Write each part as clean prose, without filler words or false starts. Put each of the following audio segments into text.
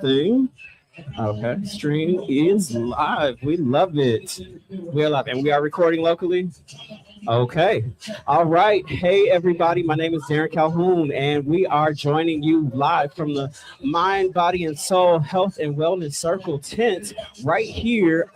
Thing. Okay. Stream is live. We love it. We are live. And we are recording locally. Okay. All right. Hey, everybody. My name is Darren Calhoun, and we are joining you live from the Mind, Body, and Soul Health and Wellness Circle tent right here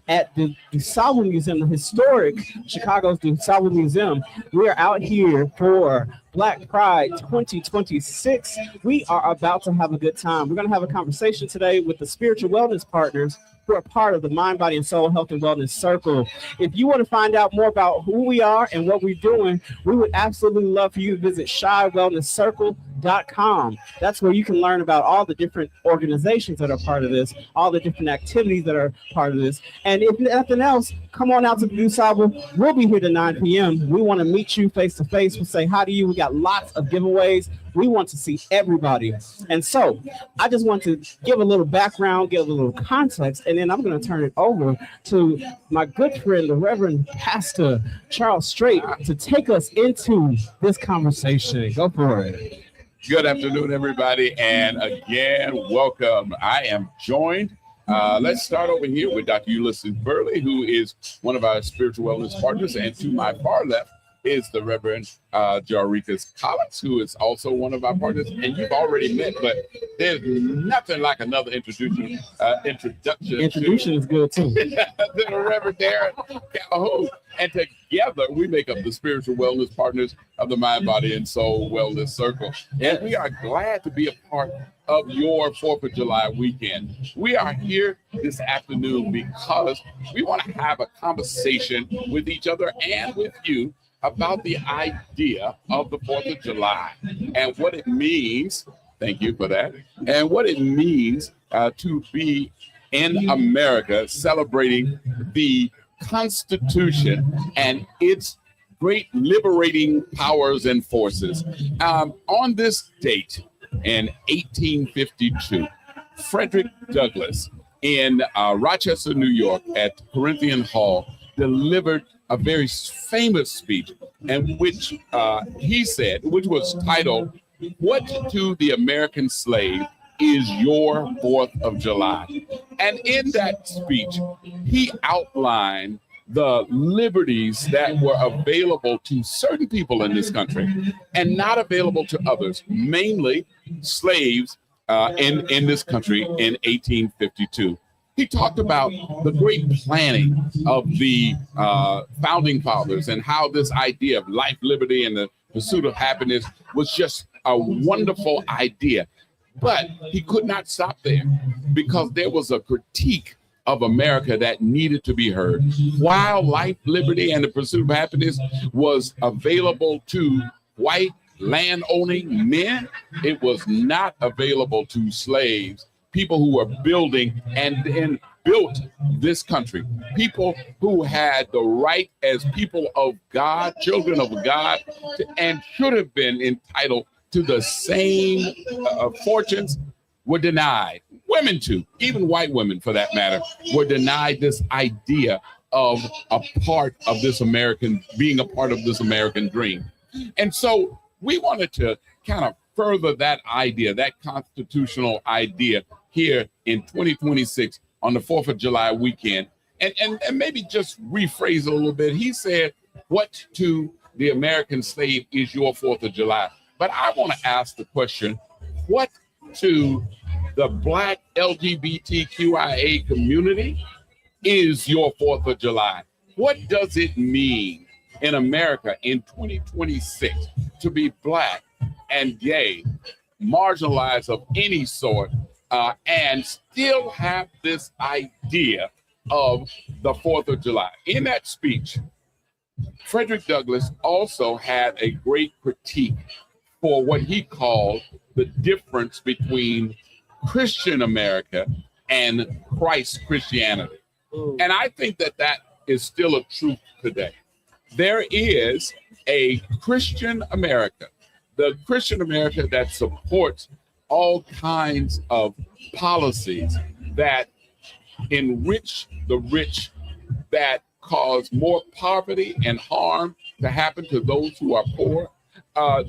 at the DuSable Museum, the historic Chicago's DuSable Museum. We are out here for Black Pride 2026. We are about to have a good time. We're going to have a conversation today with the spiritual wellness partners who are part of the Mind, Body, and Soul Health and Wellness Circle. If you want to find out more about who we are and what we're doing, we would absolutely love for you to visit shywellnesscircle.com. That's where you can learn about all the different organizations that are part of this, all the different activities that are part of this. And if nothing else, come on out to the DuSable. We'll be here to 9 p.m. We want to meet you face to face. We'll say hi to you. We got lots of giveaways. We want to see everybody. And so I just want to give a little background, give a little context, and then I'm going to turn it over to my good friend, the Reverend Pastor Charles Strait, to take us into this conversation. Go for it. Good afternoon, everybody. And again, welcome. I am joined. Let's start over here with Dr. Ulysses Burley, who is one of our spiritual wellness partners. And to my far left is the Reverend Jarikas Collins, who is also one of our partners. And you've already met, but there's nothing like another introduction. Introduction is good, too. To the Reverend Darren Calhoun. And together, we make up the spiritual wellness partners of the Mind, Body, and Soul Wellness Circle. And we are glad to be a part of your 4th of July weekend. We are here this afternoon because we want to have a conversation with each other and with you about the idea of the 4th of July and what it means. Thank you for that. And what it means to be in America celebrating the Constitution and its great liberating powers and forces. On this date in 1852, Frederick Douglass in Rochester, New York at Corinthian Hall delivered a very famous speech in which he said, which was titled, "What to the American Slave is your 4th of July?" And in that speech, he outlined the liberties that were available to certain people in this country and not available to others, mainly slaves in this country in 1852. He talked about the great planning of the founding fathers and how this idea of life, liberty, and the pursuit of happiness was just a wonderful idea. But he could not stop there because there was a critique of America that needed to be heard. While life, liberty, and the pursuit of happiness was available to white land-owning men, it was not available to slaves, people who were building and then built this country, people who had the right as people of God, children of God, and should have been entitled to the same fortunes, were denied. Women too, even white women for that matter, were denied this idea of being a part of this American dream. And so we wanted to kind of further that idea, that constitutional idea here in 2026 on the 4th of July weekend. And maybe just rephrase it a little bit. He said, what to the American slave is your 4th of July? But I want to ask the question, what to the Black LGBTQIA community is your 4th of July? What does it mean in America in 2026 to be Black and gay, marginalized of any sort, and still have this idea of the 4th of July? In that speech, Frederick Douglass also had a great critique for what he called the difference between Christian America and Christ Christianity. And I think that that is still a truth today. There is a Christian America, the Christian America that supports all kinds of policies that enrich the rich, that cause more poverty and harm to happen to those who are poor.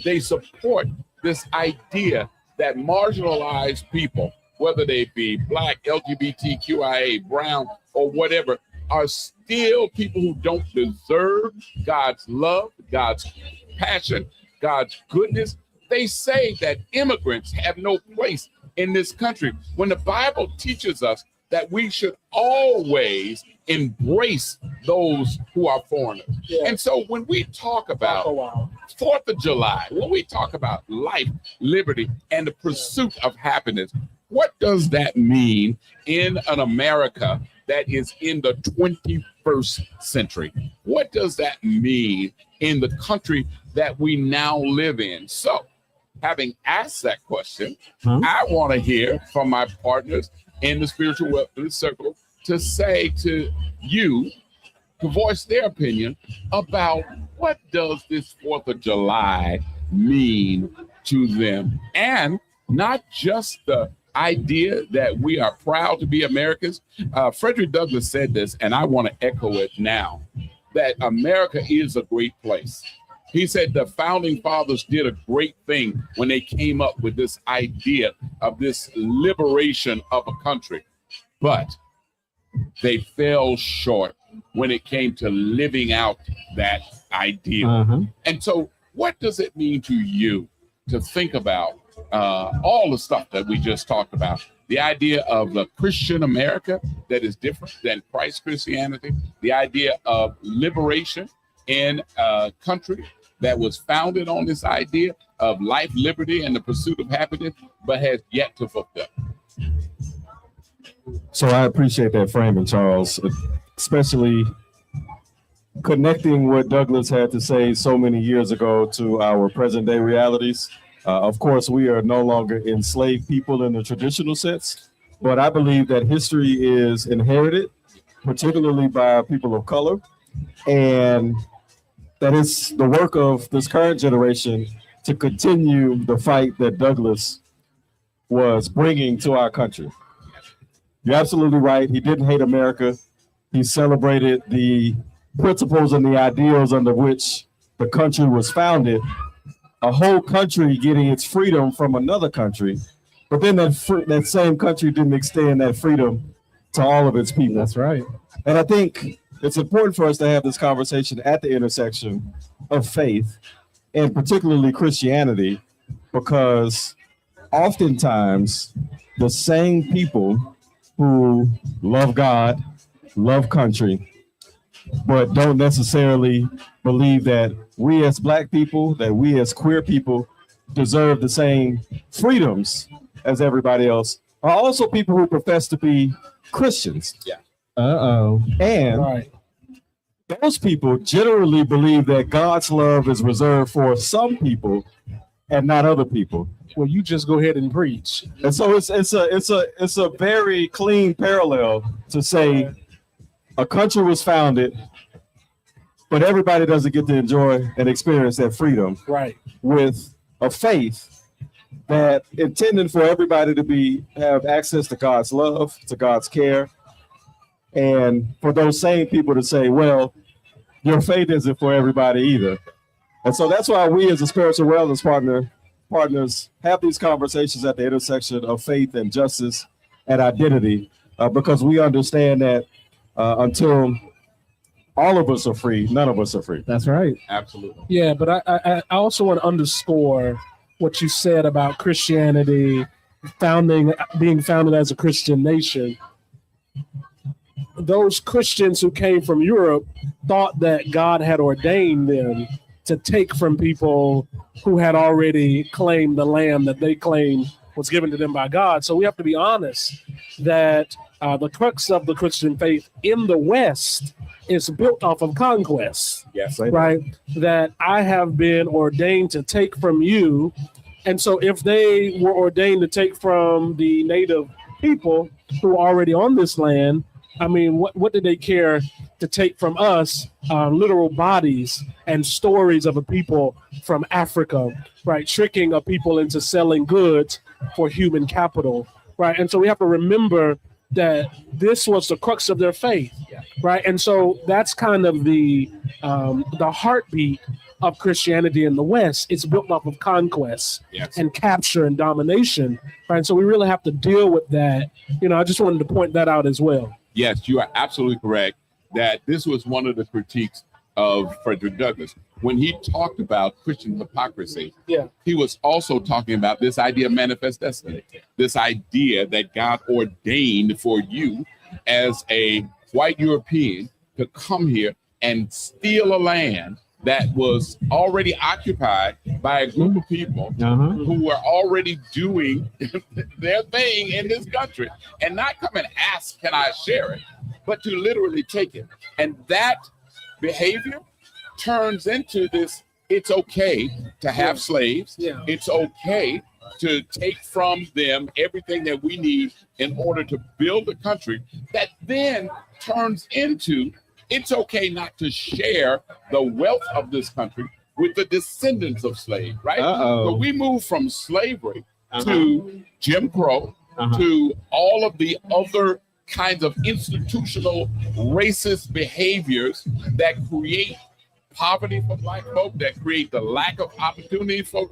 They support this idea that marginalized people whether they be Black, LGBTQIA, brown, or whatever, are still people who don't deserve God's love, God's passion, God's goodness. They say that immigrants have no place in this country when the Bible teaches us that we should always embrace those who are foreigners. Yeah. And so when we talk about 4th of July, when we talk about life, liberty, and the pursuit of happiness, what does that mean in an America that is in the 21st century? What does that mean in the country that we now live in? So, having asked that question, I want to hear from my partners in the spiritual wellness circle to say to you, to voice their opinion about what does this 4th of July mean to them, and not just the idea that we are proud to be Americans. Frederick Douglass said this, and I want to echo it now, that America is a great place. He said the founding fathers did a great thing when they came up with this idea of this liberation of a country, but they fell short when it came to living out that idea. And so what does it mean to you to think about all the stuff that we just talked about? The idea of the Christian America that is different than Christ Christianity, the idea of liberation in a country that was founded on this idea of life, liberty, and the pursuit of happiness, but has yet to fulfill. So I appreciate that framing, Charles, especially connecting what Douglas had to say so many years ago to our present day realities. Of course, we are no longer enslaved people in the traditional sense, but I believe that history is inherited, particularly by people of color, and that it's the work of this current generation to continue the fight that Douglas was bringing to our country. You're absolutely right. He didn't hate America. He celebrated the principles and the ideals under which the country was founded. A whole country getting its freedom from another country, but then that same country didn't extend that freedom to all of its people. That's right. And I think it's important for us to have this conversation at the intersection of faith and particularly Christianity, because oftentimes the same people who love God, love country, but don't necessarily believe that we as Black people, that we as queer people deserve the same freedoms as everybody else, are also people who profess to be Christians. Yeah. And those people generally believe that God's love is reserved for some people and not other people. Well, you just go ahead and preach. And so it's a very clean parallel to say a country was founded, but everybody doesn't get to enjoy and experience that freedom. Right. With a faith that intended for everybody to have access to God's love, to God's care, and for those same people to say, well, your faith isn't for everybody either. And so that's why we as a spiritual wellness partners have these conversations at the intersection of faith and justice and identity, because we understand that until all of us are free, none of us are free. That's right. Absolutely. Yeah, but I also want to underscore what you said about Christianity being founded as a Christian nation. Those Christians who came from Europe thought that God had ordained them to take from people who had already claimed the land that they claimed was given to them by God. So we have to be honest that the crux of the Christian faith in the West is built off of conquest. Yes. Right? That I have been ordained to take from you. And so if they were ordained to take from the native people who are already on this land, I mean, what did they care to take from us, literal bodies and stories of a people from Africa, right? Tricking a people into selling goods for human capital, right? And so we have to remember that this was the crux of their faith, right? And so that's kind of the heartbeat of Christianity in the West. It's built off of conquest Yes. and capture and domination, right? So we really have to deal with that. I just wanted to point that out as well. Yes, you are absolutely correct that this was one of the critiques of Frederick Douglass. When he talked about Christian hypocrisy, Yeah. he was also talking about this idea of manifest destiny, this idea that God ordained for you as a white European to come here and steal a land that was already occupied by a group of people who were already doing their thing in this country, and not come and ask, can I share it, but to literally take it. And that behavior turns into this, it's okay to have slaves. Yeah. It's okay to take from them everything that we need in order to build a country, that then turns into, it's okay not to share the wealth of this country with the descendants of slaves, right? So we move from slavery to Jim Crow to all of the other kinds of institutional racist behaviors that create poverty for Black folk, that create the lack of opportunity for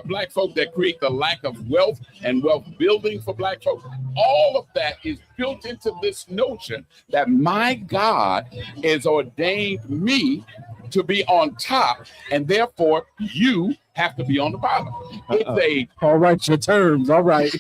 Black folk, that create the lack of wealth and wealth building for Black folk. All of that is built into this notion that my God has ordained me to be on top, and therefore you have to be on the bottom. It's a All right, your terms. All right.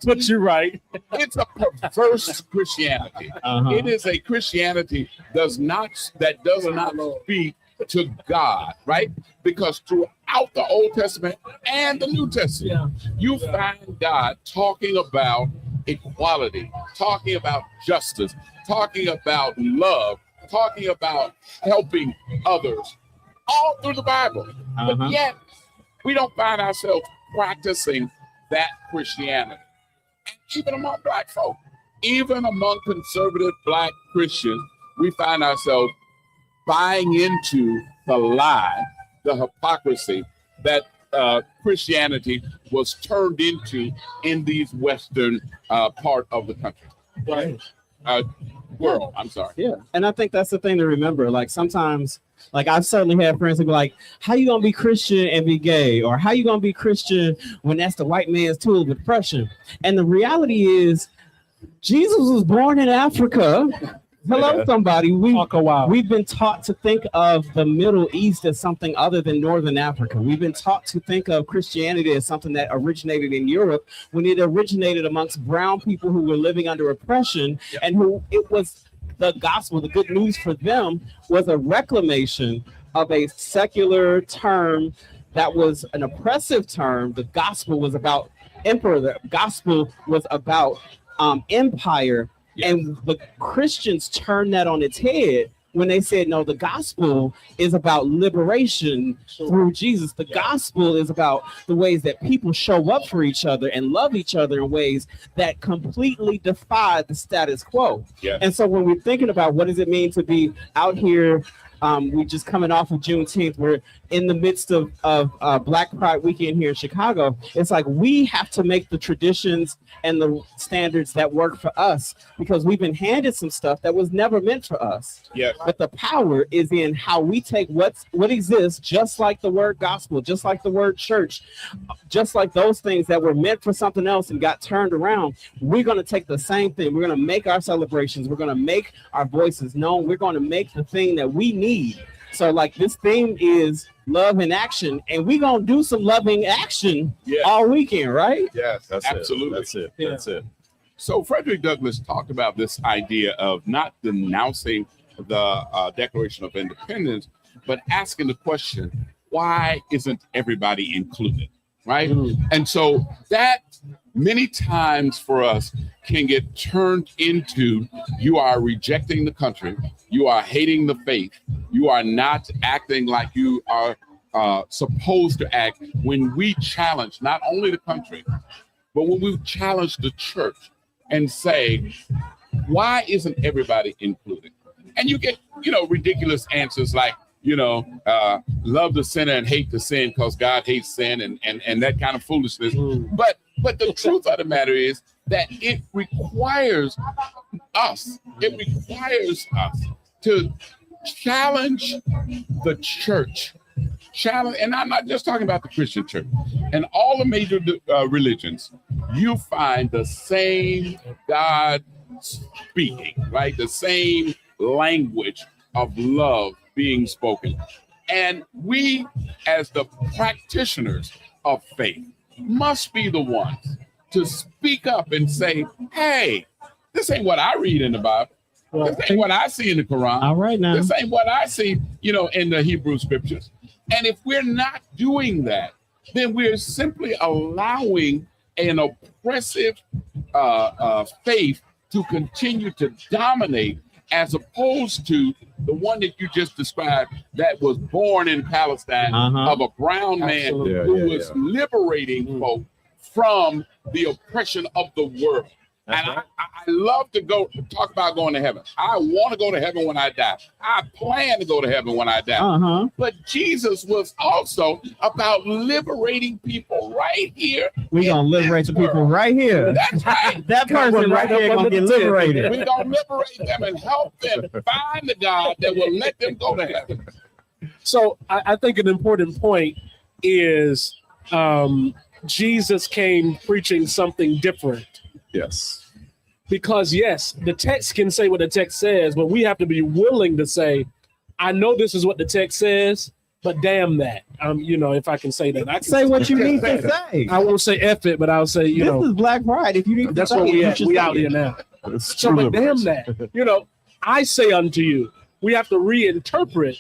But you're right. it's a perverse Christianity. It is a Christianity that does not speak to God, right? Because throughout the Old Testament and the New Testament, you find God talking about equality, talking about justice, talking about love, talking about helping others, all through the Bible. But yet, we don't find ourselves practicing that Christianity. And even among Black folk, even among conservative Black Christians, we find ourselves buying into the lie, the hypocrisy that Christianity was turned into in these Western part of the country. Right. World, I'm sorry. Yeah. And I think that's the thing to remember. Like sometimes, like I've certainly had friends who be like, how you gonna be Christian and be gay? Or how you gonna be Christian when that's the white man's tool of oppression? And the reality is Jesus was born in Africa. Hello, somebody. We've been taught to think of the Middle East as something other than Northern Africa. We've been taught to think of Christianity as something that originated in Europe when it originated amongst brown people who were living under oppression, and who it was the gospel, the good news for them was a reclamation of a secular term that was an oppressive term. The gospel was about emperor. The gospel was about empire. And the Christians turned that on its head when they said, no, the gospel is about liberation through Jesus. The gospel is about the ways that people show up for each other and love each other in ways that completely defy the status quo. Yeah. And so when we're thinking about what does it mean to be out here, we just coming off of Juneteenth, we're in the midst of Black Pride weekend here in Chicago. It's like we have to make the traditions and the standards that work for us, because we've been handed some stuff that was never meant for us. Yes. But the power is in how we take what exists, just like the word gospel, just like the word church, just like those things that were meant for something else and got turned around. We're going to take the same thing. We're going to make our celebrations. We're going to make our voices known. We're going to make the thing that we need. So like this theme is love in action, and we're going to do some loving action all weekend, right? Yes, absolutely. That's it. So Frederick Douglass talked about this idea of not denouncing the Declaration of Independence, but asking the question, why isn't everybody included, right? And so that many times for us can get turned into, you are rejecting the country, you are hating the faith, you are not acting like you are supposed to act, when we challenge not only the country, but when we challenge the church and say, why isn't everybody included? And you get, ridiculous answers like, love the sinner and hate the sin because God hates sin and that kind of foolishness. But the truth of the matter is that it requires us to challenge the church. Challenge, and I'm not just talking about the Christian church. In all the major religions, you find the same God speaking, right? The same language of love being spoken. And we, as the practitioners of faith, must be the ones to speak up and say, hey, this ain't what I read in the Bible. This ain't what I see in the Quran. All right now. This ain't what I see, in the Hebrew scriptures. And if we're not doing that, then we're simply allowing an oppressive faith to continue to dominate, as opposed to the one that you just described that was born in Palestine of a brown man who was liberating folk from the oppression of the world. And I love to talk about going to heaven. I want to go to heaven when I die. I plan to go to heaven when I die. But Jesus was also about liberating people right here. We're going to liberate the people right here. That's right. That person right here going to get liberated. We're going to liberate them and help them find the God that will let them go to heaven. So I think an important point is Jesus came preaching something different. Yes. Because yes, the text can say what the text says, but we have to be willing to say, I know this is what the text says, but damn that. If I can say that. I can say what you need to say. I won't say F it, but I'll say, this is Black Pride. If you need that's to what say we out here now. So but damn that. I say unto you, we have to reinterpret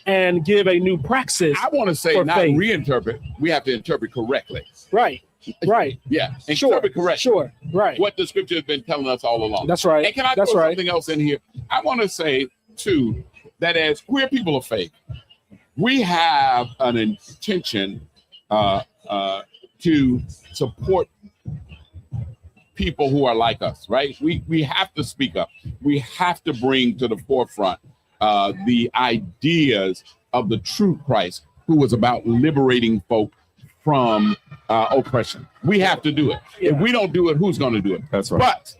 and give a new praxis. I want to say not faith. Reinterpret. We have to interpret correctly. Right. Yeah. Interpret correctly. Sure. Right. What the scripture has been telling us all along. That's right. And can I throw something else in here? I want to say, too, that as queer people of faith, we have an intention to support people who are like us, right? We have to speak up. We have to bring to the forefront the ideas of the true Christ, who was about liberating folk from oppression. We have to do it. If we don't do it, who's going to do it? That's right. But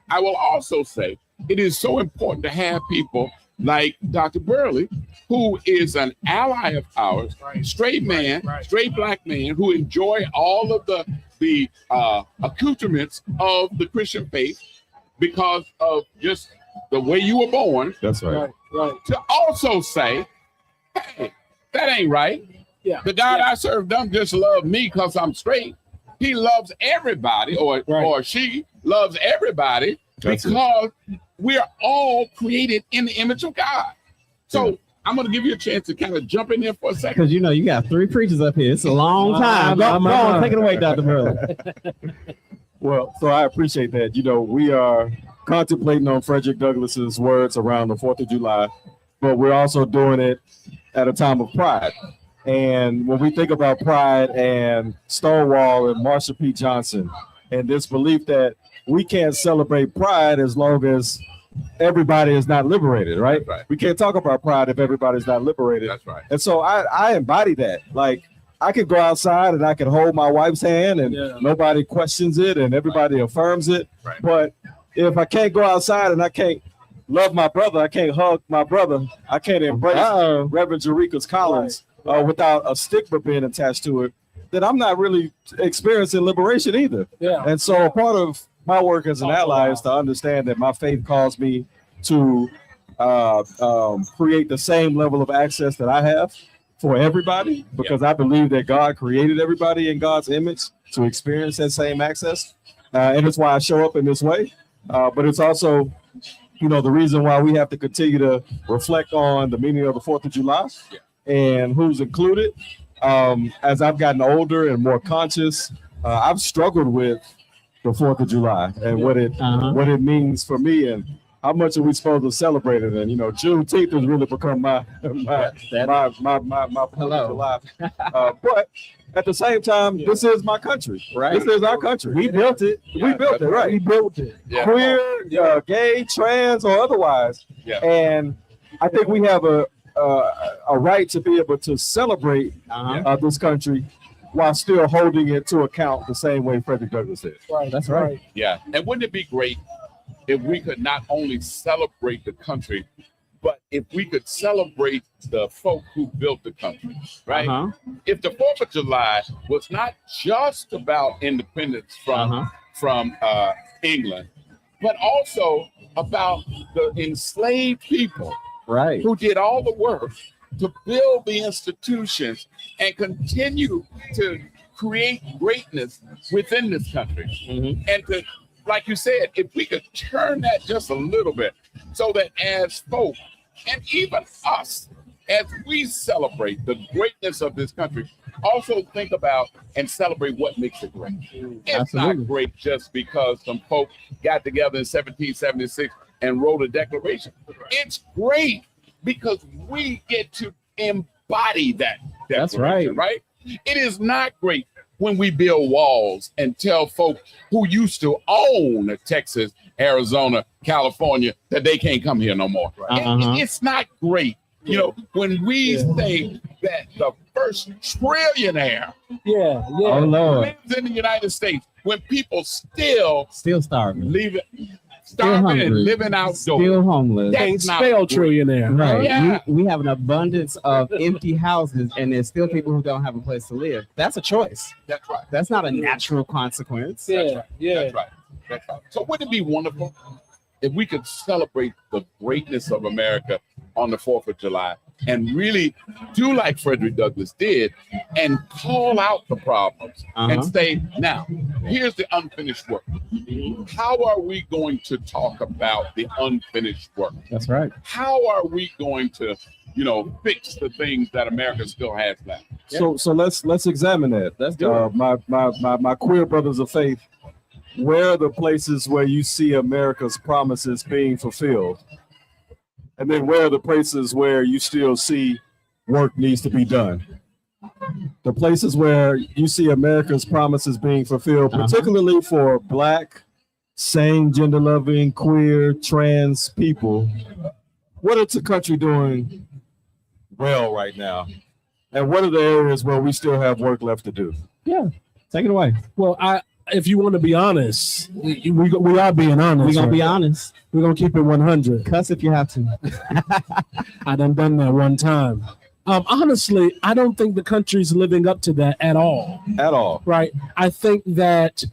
I will also say it is so important to have people like Dr. Burley, who is an ally of ours, straight man, straight Black man, who enjoy all of the accoutrements of the Christian faith because of just the way you were born. That's right. To also say, hey, that ain't right. Yeah. The God I serve don't just love me because I'm straight. He loves everybody, or she loves everybody. That's because we're all created in the image of God. So I'm going to give you a chance to kind of jump in there for a second. Because you got 3 preachers up here. It's a long time. Go on, take it away, Dr. Burley. Well, so I appreciate that. We are contemplating on Frederick Douglass's words around the 4th of July, but we're also doing it at a time of pride. And when we think about pride and Stonewall and Marsha P. Johnson and this belief that we can't celebrate pride as long as everybody is not liberated, right? We can't talk about pride if everybody's not liberated. That's right. And so I embody that. Like, I could go outside and I could hold my wife's hand and nobody questions it and everybody affirms it. Right. But if I can't go outside and I can't love my brother, I can't hug my brother, I can't embrace Reverend Jericas Collins without a stigma being attached to it, then I'm not really experiencing liberation either. Yeah. And so part of my work as an ally is to understand that my faith calls me to create the same level of access that I have for everybody, because I believe that God created everybody in God's image to experience that same access. And it's why I show up in this way. But it's also, the reason why we have to continue to reflect on the meaning of the 4th of July and who's included. As I've gotten older and more conscious, I've struggled with the 4th of July and what it means for me and how much are we supposed to celebrate it. And Juneteenth has really become my 4th of July. But at the same time, this is my country. Right. This is our country. We built it. We built it. Right. We built it. Yeah. Queer, gay, trans, or otherwise. Yeah. And I think we have a right to be able to celebrate this country while still holding it to account the same way Frederick Douglass did. Right. That's right. Yeah. And wouldn't it be great if we could not only celebrate the country, But if we could celebrate the folk who built the country, right? If the 4th of July was not just about independence from England, but also about the enslaved people who did all the work to build the institutions and continue to create greatness within this country. And to, like you said, if we could turn that just a little bit so that as folk, and even us, as we celebrate the greatness of this country, also think about and celebrate what makes it great. It's not great just because some folk got together in 1776 and wrote a declaration. It's great because we get to embody that declaration, right? It is not great when we build walls and tell folk who used to own Texas, Arizona, California, that they can't come here no more. It's not great, you know, when we say that the first trillionaire lives in the United States, when people still starving, starving and living outdoors, still homeless, can't spell trillionaire. Right. Yeah. We have an abundance of empty houses, and there's still people who don't have a place to live. That's a choice. That's right. That's not a natural consequence. That's right. So wouldn't it be wonderful if we could celebrate the greatness of America on the 4th of July and really do like Frederick Douglass did and call out the problems and say, now, here's the unfinished work. How are we going to talk about the unfinished work? That's right. How are we going to, you know, fix the things that America still has left? So let's examine that. Let's do it. My queer brothers of faith, where are the places where you see America's promises being fulfilled? And then where are the places where you still see work needs to be done? The places where you see America's promises being fulfilled, particularly for Black, same gender loving, queer, trans people. What is the country doing well right now? And what are the areas where we still have work left to do? Yeah, take it away. Well, if you want to be honest, we are being honest. We're gonna be honest. We're gonna keep it 100. Cuss if you have to. I done that one time. Honestly, I don't think the country's living up to that at all. At all. Right. I think that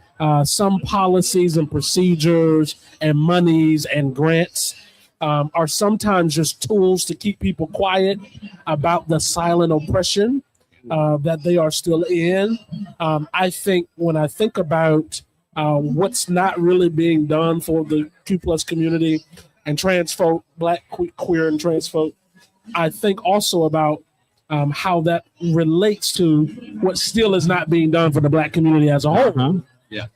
some policies and procedures and monies and grants are sometimes just tools to keep people quiet about the silent oppression that they are still in. I think when I think about what's not really being done for the Q+ community and trans folk, Black, queer, and trans folk, I think also about how that relates to what still is not being done for the Black community as a whole.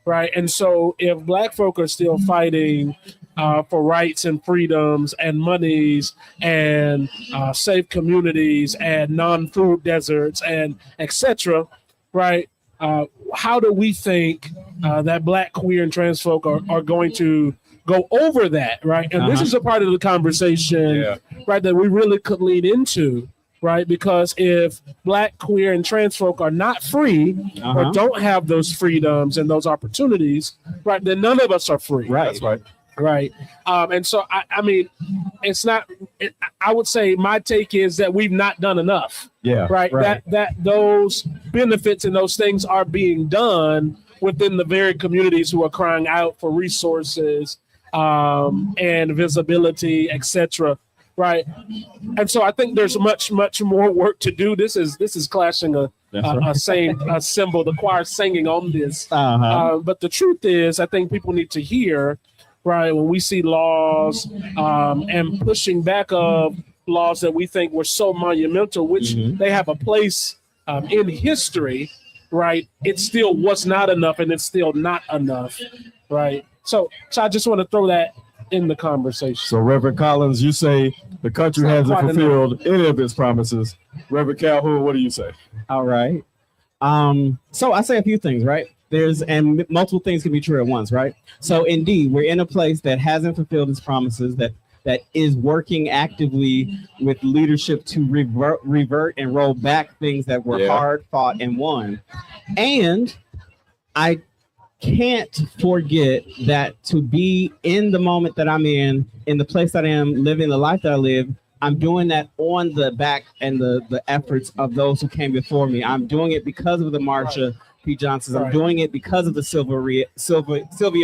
Right. And so if Black folk are still fighting for rights and freedoms and monies and safe communities and non-food deserts and etc., right? How do we think that Black, queer, and trans folk are going to go over that, right? And this is a part of the conversation, right, that we really could lead into, right? Because if Black, queer, and trans folk are not free or don't have those freedoms and those opportunities, right, then none of us are free. Right. That's right. Right. And so, I mean, it's not, I would say my take is that we've not done enough. Yeah. Right. That those benefits and those things are being done within the very communities who are crying out for resources and visibility, etc. Right. And so I think there's much more work to do. This is clashing a symbol, the choir singing on this. But the truth is, I think people need to hear, right, when we see laws and pushing back of laws that we think were so monumental, which they have a place in history, right? It still was not enough, and it's still not enough, right? So I just want to throw that in the conversation. So Reverend Collins, you say the country hasn't fulfilled any of its promises. Reverend Calhoun, what do you say? All right. So I say a few things, right? And multiple things can be true at once, right? So indeed, we're in a place that hasn't fulfilled its promises, that is working actively with leadership to revert and roll back things that were hard fought and won. And I can't forget that to be in the moment that I'm in the place that I am, living the life that I live, I'm doing that on the back and the efforts of those who came before me. I'm doing it because of the Marsha P. Johnsons. I'm doing it because of the Sylvia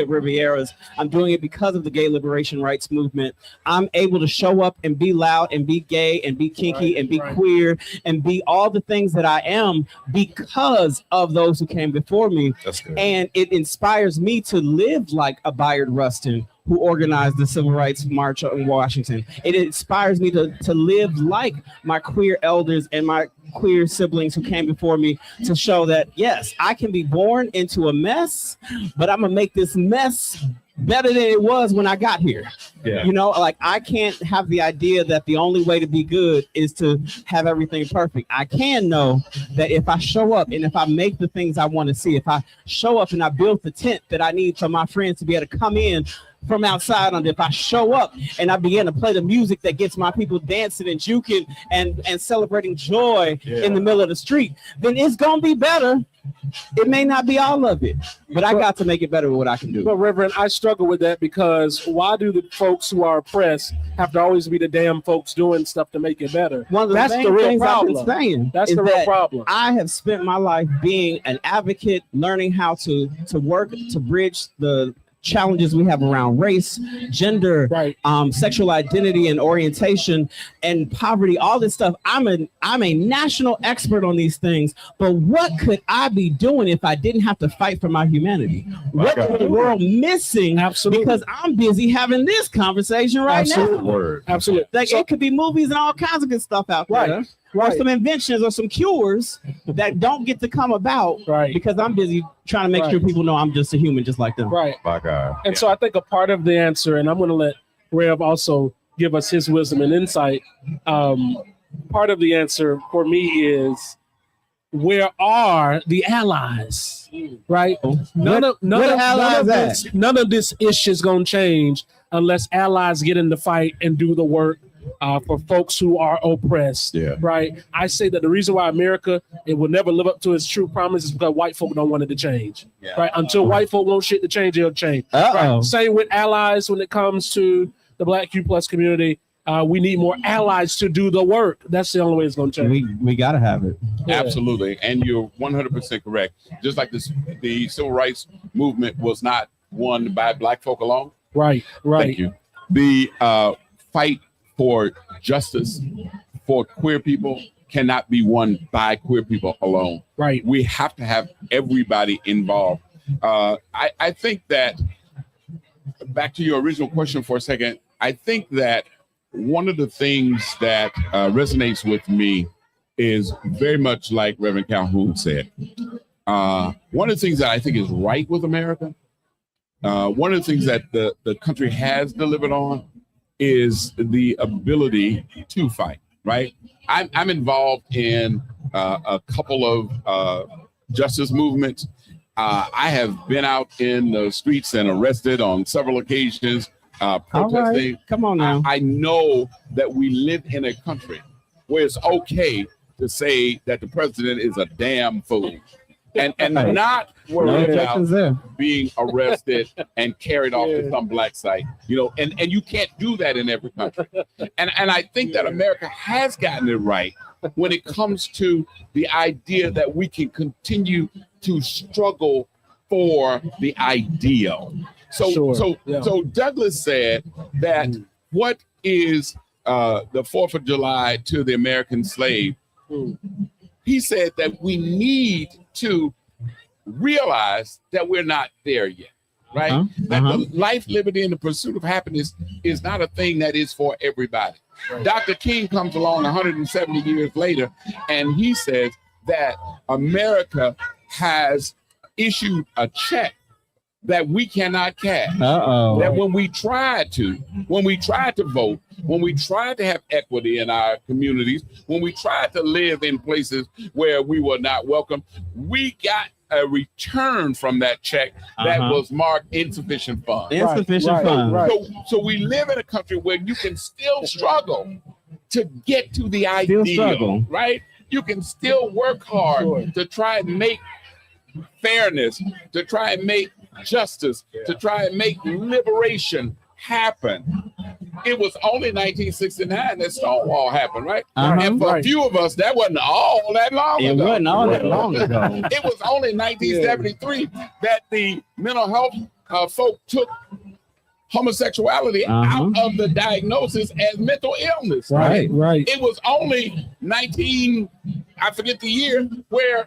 Rivera's. I'm doing it because of the gay liberation rights movement. I'm able to show up and be loud and be gay and be kinky and be queer and be all the things that I am because of those who came before me. That's good. And it inspires me to live like a Bayard Rustin, who organized the Civil Rights March in Washington. It inspires me to live like my queer elders and my queer siblings who came before me, to show that, yes, I can be born into a mess, but I'm gonna make this mess better than it was when I got here. Yeah. You know, like I can't have the idea that the only way to be good is to have everything perfect. I can know that if I show up and if I make the things I want to see, if I show up and I build the tent that I need for my friends to be able to come in from outside, and if I show up and I begin to play the music that gets my people dancing and juking and celebrating joy in the middle of the street, then it's gonna be better. It may not be all of it, but I got to make it better with what I can do. But Reverend, I struggle with that, because why do the folks who are oppressed have to always be the damn folks doing stuff to make it better? One of the That's main the real things problem. I've been saying That's is the real that problem. I have spent my life being an advocate, learning how to work to bridge the challenges we have around race, gender, sexual identity and orientation, and poverty, all this stuff. I'm a national expert on these things, but what could I be doing if I didn't have to fight for my humanity? What is the world missing? Absolutely. Because I'm busy having this conversation right now. Word. Absolutely. Like, it could be movies and all kinds of good stuff out there. Or some inventions or some cures that don't get to come about because I'm busy trying to make sure people know I'm just a human just like them. Right. My God. And so I think a part of the answer, and I'm going to let Rev also give us his wisdom and insight. Part of the answer for me is, where are the allies? Right? None of this issue is going to change unless allies get in the fight and do the work for folks who are oppressed. Right? I say that the reason why America, it will never live up to its true promise, is because white folk don't want it to change. Right? Until white folk want shit to change, it'll change. Right? Same with allies when it comes to the Black Q plus community. We need more allies to do the work. That's the only way it's going to change. We got to have it. Absolutely. And you're 100% correct. Just like the civil rights movement was not won by Black folk alone. Right. Thank you. The fight for justice for queer people cannot be won by queer people alone. Right. We have to have everybody involved. I think that, back to your original question for a second, I think that one of the things that resonates with me is very much like Reverend Calhoun said. One of the things that I think is right with America, one of the things that the country has delivered on, is the ability to fight, right? I'm involved in a couple of justice movements. I have been out in the streets and arrested on several occasions, protesting. Right. Come on now. I know that we live in a country where it's okay to say that the president is a damn fool. And not worry about being arrested and carried off to some black site, and you can't do that in every country. And I think that America has gotten it right when it comes to the idea that we can continue to struggle for the ideal. So Douglas said that what is the 4th of July to the American slave? He said that we need to realize that we're not there yet, right? That the life, liberty, and the pursuit of happiness is not a thing that is for everybody. Dr. King comes along 170 years later, and he says that America has issued a check that we cannot cash. That when we try to vote, when we try to have equity in our communities, when we try to live in places where we were not welcome, we got a return from that check that was marked insufficient funds. Funds. So we live in a country where you can still struggle to get to the ideal, right? You can still work hard to try and make fairness, to try and make justice, to try and make liberation happen. It was only 1969 that Stonewall happened, right? And for a few of us, that wasn't all that long ago. It wasn't all that long ago. It was only 1973 that the mental health folk took homosexuality out of the diagnosis as mental illness. Right. It was only I forget the year, where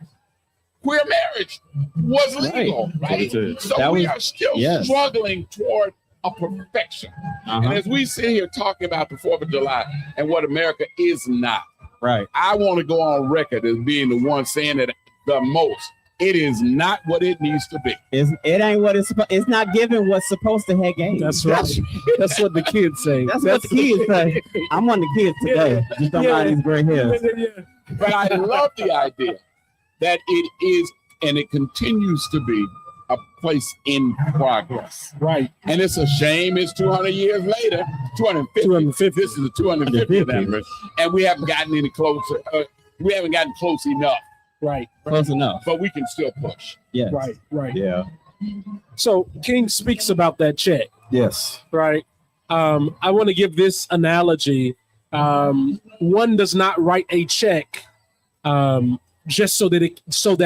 queer marriage was legal, right? So we are still struggling toward a perfection. And as we sit here talking about the 4th of July and what America is not, I want to go on record as being the one saying it the most. It is not what it needs to be. It ain't what it's not giving what's supposed to have gained. That's right. That's what the kids say. That's what the kids say. I'm one of the kids today. Just don't mind these gray hairs. But I love the idea that it is, and it continues to be, a place in progress. Right. And it's a shame it's 200 years later, 250. This is the 250th anniversary. And we haven't gotten any closer. We haven't gotten close enough. Right. Close enough. But we can still push. Yes. Right. Yeah. So King speaks about that check. Yes. Right. I want to give this analogy. One does not write a check just so that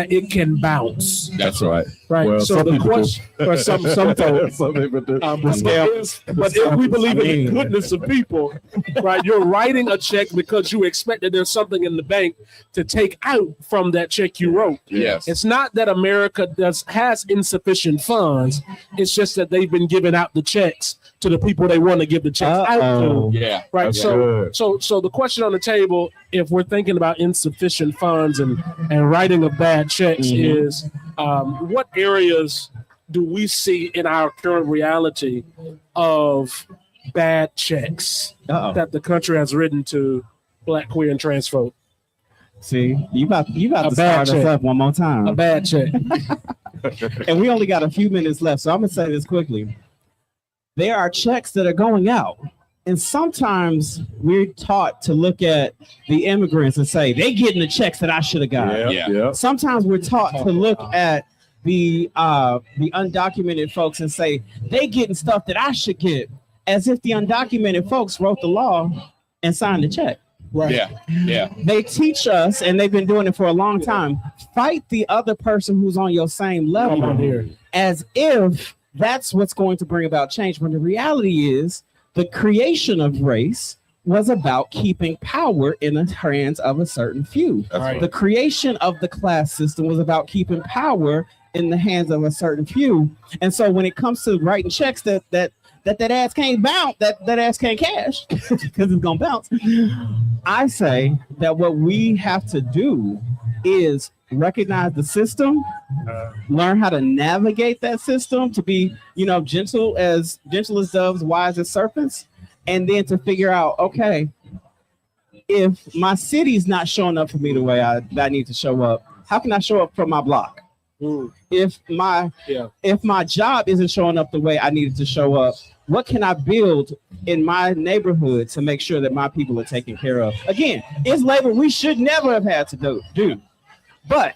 it can bounce. That's right. Right. Well, so the question for some folks, but if we believe in the goodness of people, right, you're writing a check because you expect that there's something in the bank to take out from that check you wrote. Yes. It's not that America has insufficient funds. It's just that they've been giving out the checks to the people they want to give the checks out to. Yeah. Right. That's So good. the question on the table, if we're thinking about insufficient funds and writing of bad checks, is what areas do we see in our current reality of bad checks that the country has written to Black, queer, and trans folk? See, you about to start us up one more time. A bad check. And we only got a few minutes left, so I'm gonna say this quickly. There are checks that are going out, and sometimes we're taught to look at the immigrants and say they getting the checks that I should have got. Yeah. Sometimes we're taught to look at the undocumented folks and say they getting stuff that I should get, as if the undocumented folks wrote the law and signed the check. Right. Yeah. They teach us, and they've been doing it for a long time, fight the other person who's on your same level as if that's what's going to bring about change. When the reality is the creation of race was about keeping power in the hands of a certain few. Right. The creation of the class system was about keeping power in the hands of a certain few. And so when it comes to writing checks that ass can't bounce, that ass can't cash because it's gonna bounce, I say that what we have to do is recognize the system, learn how to navigate that system, to be, gentle as doves, wise as serpents, and then to figure out, okay, if my city's not showing up for me the way I need to show up, how can I show up for my block? If my job isn't showing up the way I needed to show up, what can I build in my neighborhood to make sure that my people are taken care of? Again, it's labor we should never have had to do. But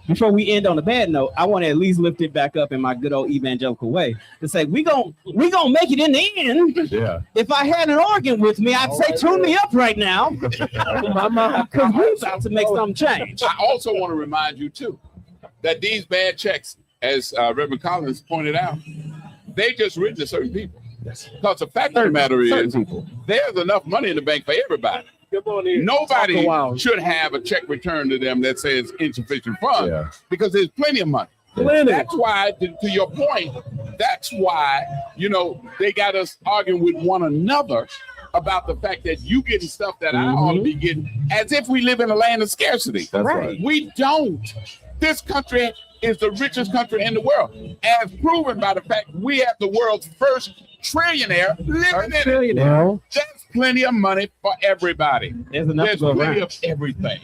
before we end on a bad note, I want to at least lift it back up in my good old evangelical way to say we gonna make it in the end. Yeah. If I had an organ with me, I'd say tune me up right now, because we're about to make something change. I also want to remind you too that these bad checks, as Reverend Collins pointed out, they just written to certain people. Because the fact of the matter is, there's enough money in the bank for everybody. Nobody should have a check returned to them that says insufficient funds, because there's plenty of money. That's why, to your point, that's why, they got us arguing with one another about the fact that you getting stuff that I ought to be getting, as if we live in a land of scarcity. That's right. We don't. This country is the richest country in the world, as proven by the fact we have the world's first trillionaire living in it. Well, That's plenty of money for everybody. There's enough to go plenty around. of everything.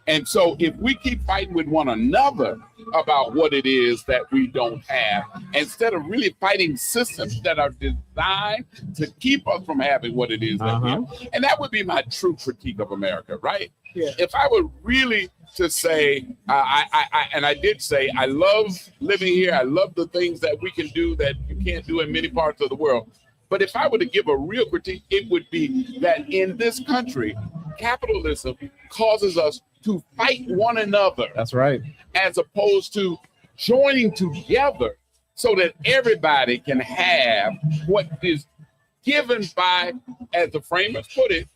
And so if we keep fighting with one another about what it is that we don't have, instead of really fighting systems that are designed to keep us from having what it is that we have. And that would be my true critique of America, right? Yeah. If I were really to say, I did say, I love living here. I love the things that we can do that you can't do in many parts of the world. But if I were to give a real critique, it would be that in this country, capitalism causes us to fight one another. That's right. As opposed to joining together so that everybody can have what is given by, as the framers put it,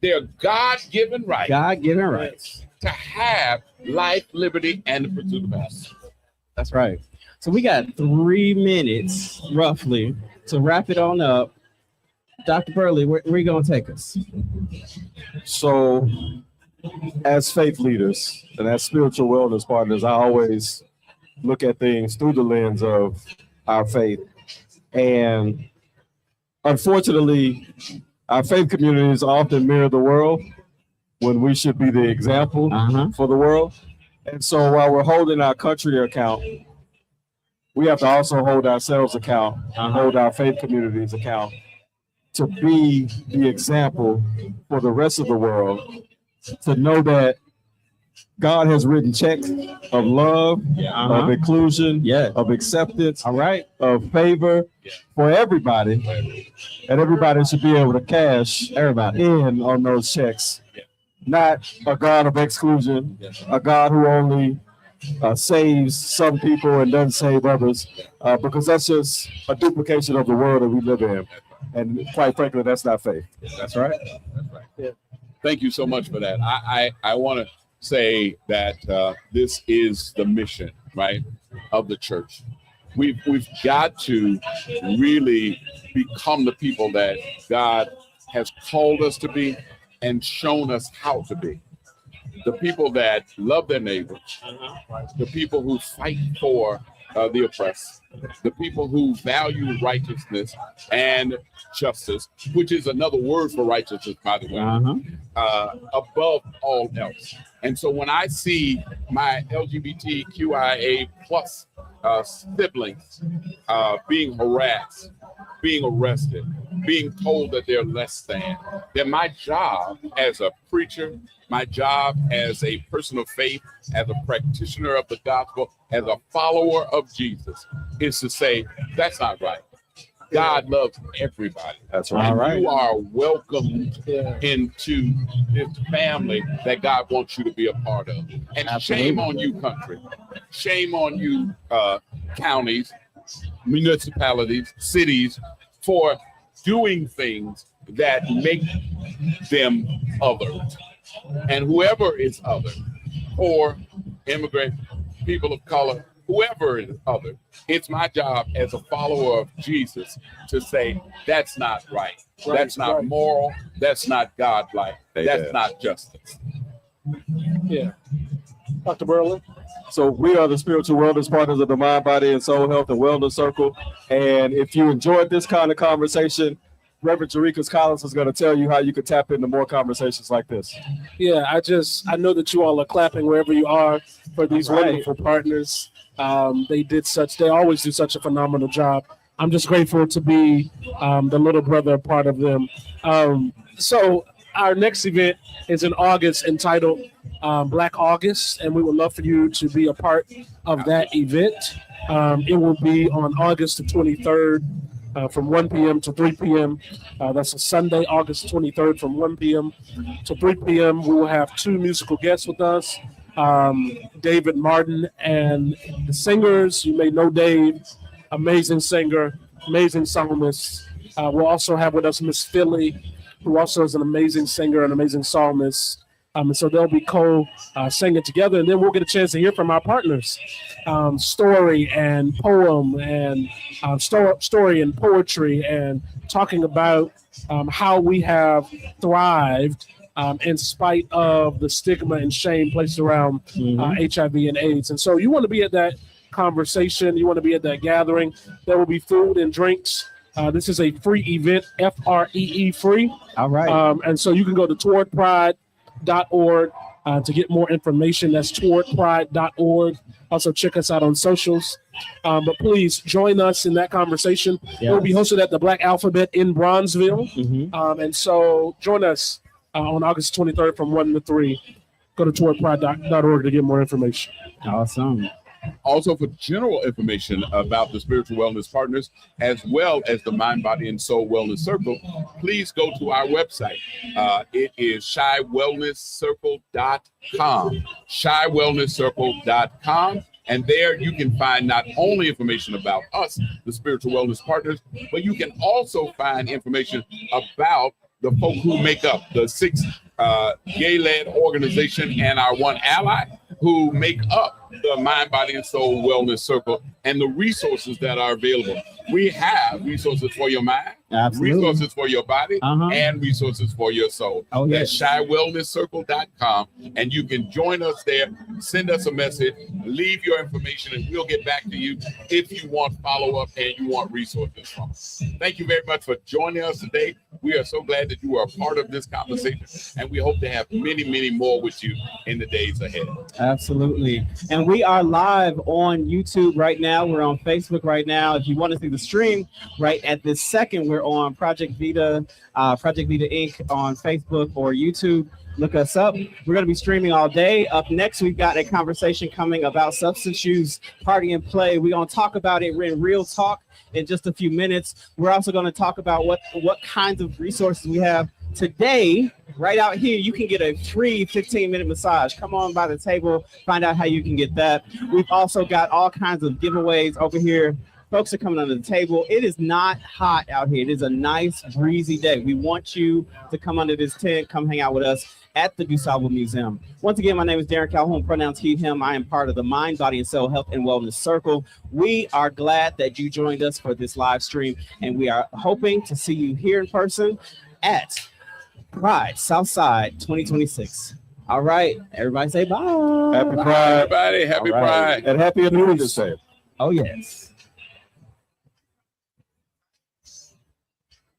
their God-given right. God-given rights. To have life, liberty, and the pursuit of happiness. That's right. So we got 3 minutes, roughly, to wrap it on up. Dr. Burley, where are you going to take us? So, as faith leaders and as spiritual wellness partners, I always look at things through the lens of our faith. And unfortunately, our faith communities often mirror the world when we should be the example for the world. And so while we're holding our country account, we have to also hold ourselves account, hold our faith communities account to be the example for the rest of the world, to know that God has written checks of love, of inclusion, of acceptance, of favor for everybody. And everybody should be able to cash in on those checks. Not a God of exclusion, a God who only saves some people and doesn't save others, because that's just a duplication of the world that we live in. And quite frankly, that's not faith. That's right. Yeah. Thank you so much for that. I want to say that this is the mission, right, of the church. We've got to really become the people that God has called us to be and shown us how to be. The people that love their neighbors, the people who fight for the oppressed, the people who value righteousness and justice, which is another word for righteousness, by the way, above all else. And so when I see my LGBTQIA plus siblings being harassed, being arrested, being told that they're less than, then my job as a preacher, my job as a person of faith, as a practitioner of the gospel, as a follower of Jesus, is to say, that's not right. God loves everybody. That's right. And you are welcomed into this family that God wants you to be a part of. And shame on you, country. Shame on you, counties, municipalities, cities, for doing things that make them othered. And whoever is othered, poor, immigrant, people of color, whoever is other, it's my job as a follower of Jesus to say, that's not right. That's not moral. That's not godlike. That's not justice. Yeah. Dr. Burley? So we are the spiritual wellness partners of the Mind, Body, and Soul Health and Wellness Circle. And if you enjoyed this kind of conversation, Reverend Jerikas Collins is going to tell you how you could tap into more conversations like this. Yeah, I know that you all are clapping wherever you are for these wonderful partners. They always do such a phenomenal job. I'm just grateful to be the little brother part of them. So our next event is in August entitled Black August, and we would love for you to be a part of that event. It will be on August the 23rd from 1 p.m. to 3 p.m. That's a Sunday, August 23rd from 1 p.m. to 3 p.m. We will have 2 musical guests with us, David Martin and the singers. You may know Dave, amazing singer, amazing psalmist. We'll also have with us Miss Philly, who also is an amazing singer and amazing psalmist. And so they'll be singing together, and then we'll get a chance to hear from our partners, story and poem, and story and poetry, and talking about how we have thrived in spite of the stigma and shame placed around HIV and AIDS. And so you want to be at that conversation, you want to be at that gathering. There will be food and drinks. This is a free event, FREE free. All right. And so you can go to towardpride.org to get more information. That's towardpride.org. Also check us out on socials. But please join us in that conversation. It will be hosted at the Black Alphabet in Bronzeville. And so join us on August 23rd from 1 to 3. go to towardpride.org to get more information. Awesome. Also, for general information about the Spiritual Wellness Partners, as well as the Mind, Body, and Soul Wellness Circle, please go to our website. It is shywellnesscircle.com. shywellnesscircle.com. And there you can find not only information about us, the Spiritual Wellness Partners, but you can also find information about the folk who make up the 6 gay-led organization and our one ally who make up the Mind, Body, and Soul Wellness Circle and the resources that are available. We have resources for your mind, Absolutely. resources for your body, and resources for your soul. Oh, yes. That's shywellnesscircle.com, and you can join us there, send us a message, leave your information, and we'll get back to you if you want follow-up and you want resources from us. Thank you very much for joining us today. We are so glad that you are a part of this conversation, and we hope to have many, many more with you in the days ahead. Absolutely. And we are live on YouTube right now. We're on Facebook right now. If you want to see the stream right at this second, we're on Project Vita Inc. on Facebook or YouTube. Look us up. We're going to be streaming all day. Up next, we've got a conversation coming about substance use, party and play. We're going to talk about it in real talk in just a few minutes. We're also going to talk about what kinds of resources we have. Today, right out here, you can get a free 15-minute massage. Come on by the table, find out how you can get that. We've also got all kinds of giveaways over here. Folks are coming under the table. It is not hot out here. It is a nice, breezy day. We want you to come under this tent, come hang out with us at the DuSable Museum. Once again, my name is Darren Calhoun, pronouns he, him. I am part of the Mind, Body, and Soul Health and Wellness Circle. We are glad that you joined us for this live stream, and we are hoping to see you here in person at Pride Southside 2026. All right, everybody say bye. Happy Pride. Everybody, happy Pride. And happy Independence Day. Oh, yes.